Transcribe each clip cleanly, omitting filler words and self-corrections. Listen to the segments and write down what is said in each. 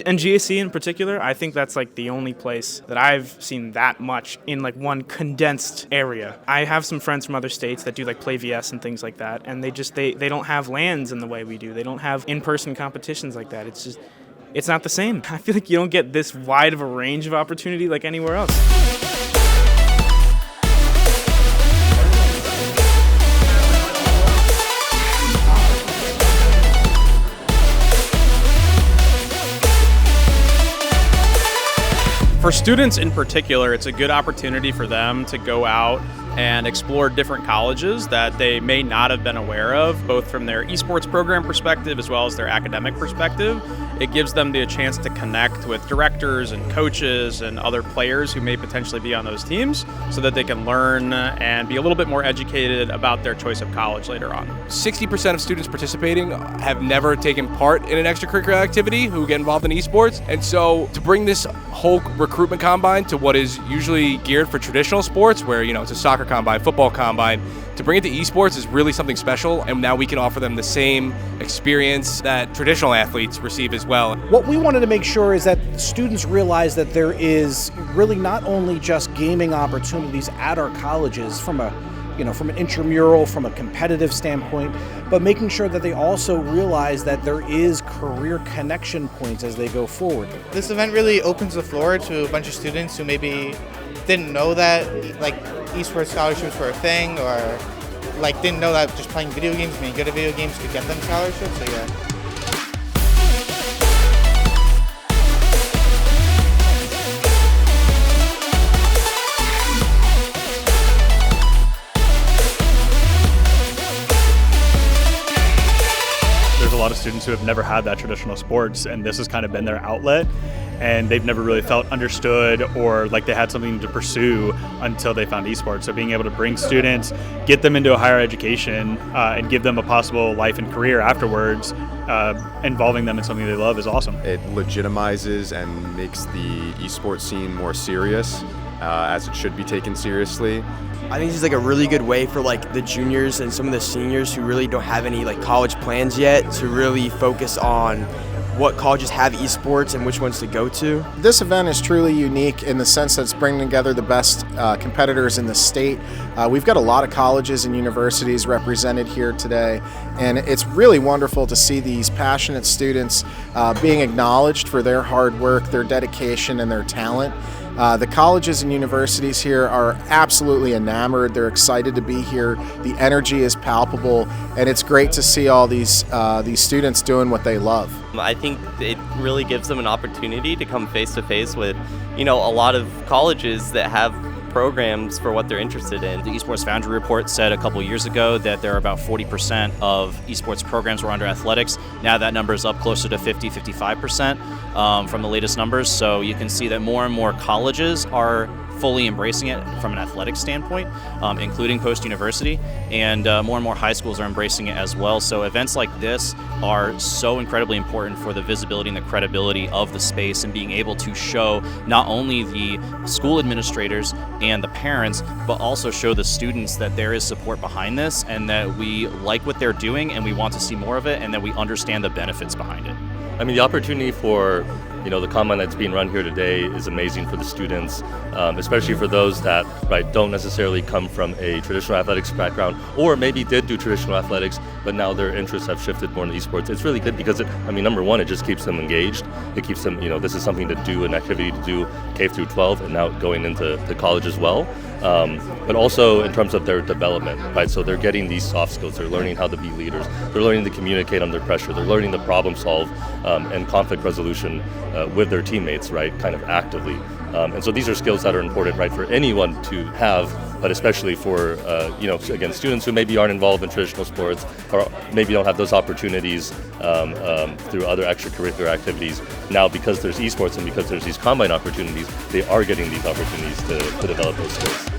And GSE in particular, I think that's like the only place that I've seen that much in like one condensed area. I have some friends from other states that do like play VS and things like that, and they don't have LANs in the way we do. They don't have in-person competitions like that. It's not the same. I feel like you don't get this wide of a range of opportunity like anywhere else. For students in particular, it's a good opportunity for them to go out and explore different colleges that they may not have been aware of, both from their esports program perspective as well as their academic perspective. It gives them the chance to connect with directors and coaches and other players who may potentially be on those teams so that they can learn and be a little bit more educated about their choice of college later on. 60% of students participating have never taken part in an extracurricular activity who get involved in esports. And so to bring this whole recruitment combine to what is usually geared for traditional sports, where, it's a soccer combine, football combine, to bring it to esports is really something special, and now we can offer them the same experience that traditional athletes receive as well. What we wanted to make sure is that students realize that there is really not only just gaming opportunities at our colleges from an intramural, from a competitive standpoint, but making sure that they also realize that there is career connection points as they go forward. This event really opens the floor to a bunch of students who maybe didn't know that esports scholarships were a thing, or didn't know that just playing video games, being good at video games could get them scholarships. So yeah. There's a lot of students who have never had that traditional sports, and this has kind of been their outlet, and they've never really felt understood or like they had something to pursue until they found esports. So being able to bring students, get them into a higher education, and give them a possible life and career afterwards, involving them in something they love is awesome. It legitimizes and makes the esports scene more serious, as it should be taken seriously. I think this is a really good way for the juniors and some of the seniors who really don't have any college plans yet to really focus on what colleges have esports and which ones to go to. This event is truly unique in the sense that it's bringing together the best competitors in the state. We've got a lot of colleges and universities represented here today, and it's really wonderful to see these passionate students being acknowledged for their hard work, their dedication, and their talent. The colleges and universities here are absolutely enamored. They're excited to be here. The energy is palpable, and it's great to see all these students doing what they love. I think it really gives them an opportunity to come face to face with, a lot of colleges that have programs for what they're interested in. The Esports Foundry Report said a couple years ago that there are about 40% of esports programs were under athletics. Now that number is up closer to 50-55% from the latest numbers. So you can see that more and more colleges are fully embracing it from an athletic standpoint, including post-university, and more and more high schools are embracing it as well. So events like this are so incredibly important for the visibility and the credibility of the space, and being able to show not only the school administrators and the parents, but also show the students that there is support behind this, and that we like what they're doing and we want to see more of it, and that we understand the benefits behind it. I mean, the opportunity for the combine that's being run here today is amazing for the students, especially for those that don't necessarily come from a traditional athletics background, or maybe did do traditional athletics, but now their interests have shifted more into esports. It's really good because number one, it just keeps them engaged. It keeps them, this is something to do, an activity to do K through 12, and now going into the college as well. But also in terms of their development, right? So they're getting these soft skills. They're learning how to be leaders. They're learning to communicate under pressure. They're learning to problem solve and conflict resolution with their teammates, right? Kind of actively. And so these are skills that are important, right, for anyone to have, but especially for, again, students who maybe aren't involved in traditional sports, or maybe don't have those opportunities through other extracurricular activities. Now, because there's esports and because there's these combine opportunities, they are getting these opportunities to develop those skills.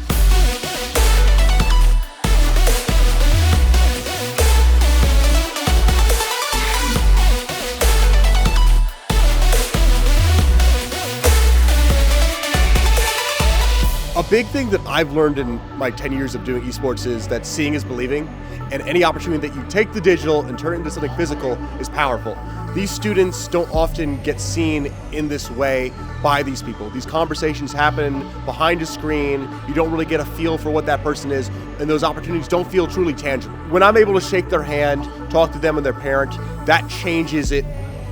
A big thing that I've learned in my 10 years of doing esports is that seeing is believing, and any opportunity that you take the digital and turn it into something physical is powerful. These students don't often get seen in this way by these people. These conversations happen behind a screen. You don't really get a feel for what that person is, and those opportunities don't feel truly tangible. When I'm able to shake their hand, talk to them and their parent, that changes it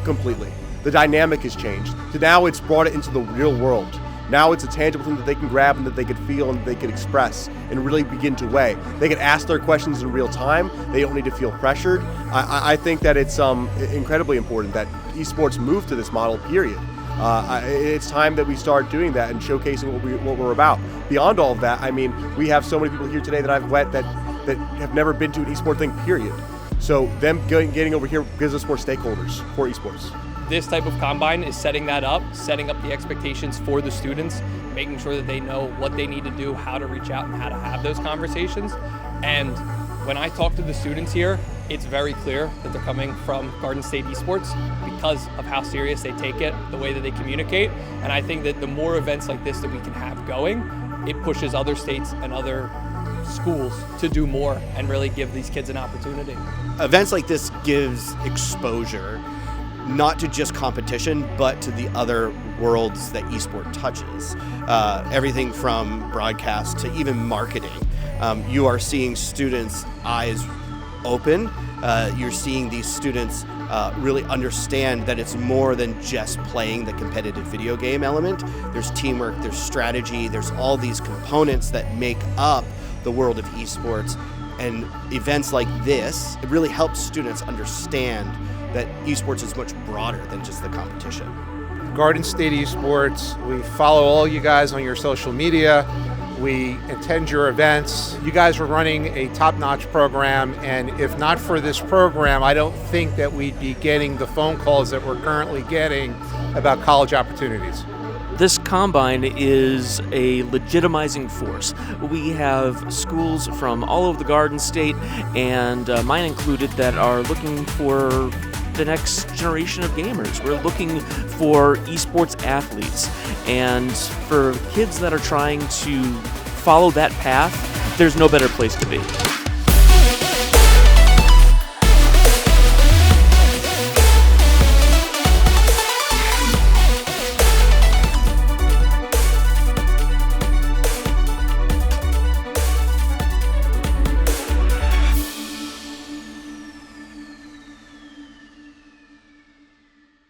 completely. The dynamic has changed. So now it's brought it into the real world. Now it's a tangible thing that they can grab and that they can feel and that they can express and really begin to weigh. They can ask their questions in real time. They don't need to feel pressured. I think that it's incredibly important that esports move to this model, period. It's time that we start doing that and showcasing what we're about. Beyond all of that, I mean, we have so many people here today that I've met that have never been to an esport thing, period. So them getting over here gives us more stakeholders for esports. This type of combine is setting that up, setting up the expectations for the students, making sure that they know what they need to do, how to reach out, and how to have those conversations. And when I talk to the students here, it's very clear that they're coming from Garden State Esports because of how serious they take it, the way that they communicate. And I think that the more events like this that we can have going, it pushes other states and other schools to do more and really give these kids an opportunity. Events like this gives exposure not to just competition, but to the other worlds that esport touches. Everything from broadcast to even marketing. You are seeing students' eyes open. You're seeing these students really understand that it's more than just playing the competitive video game element. There's teamwork, there's strategy, there's all these components that make up the world of esports. And events like this, it really helps students understand that esports is much broader than just the competition. Garden State Esports, we follow all you guys on your social media. We attend your events. You guys are running a top-notch program, and if not for this program, I don't think that we'd be getting the phone calls that we're currently getting about college opportunities. This combine is a legitimizing force. We have schools from all over the Garden State, and mine included, that are looking for the next generation of gamers. We're looking for esports athletes, and for kids that are trying to follow that path, there's no better place to be.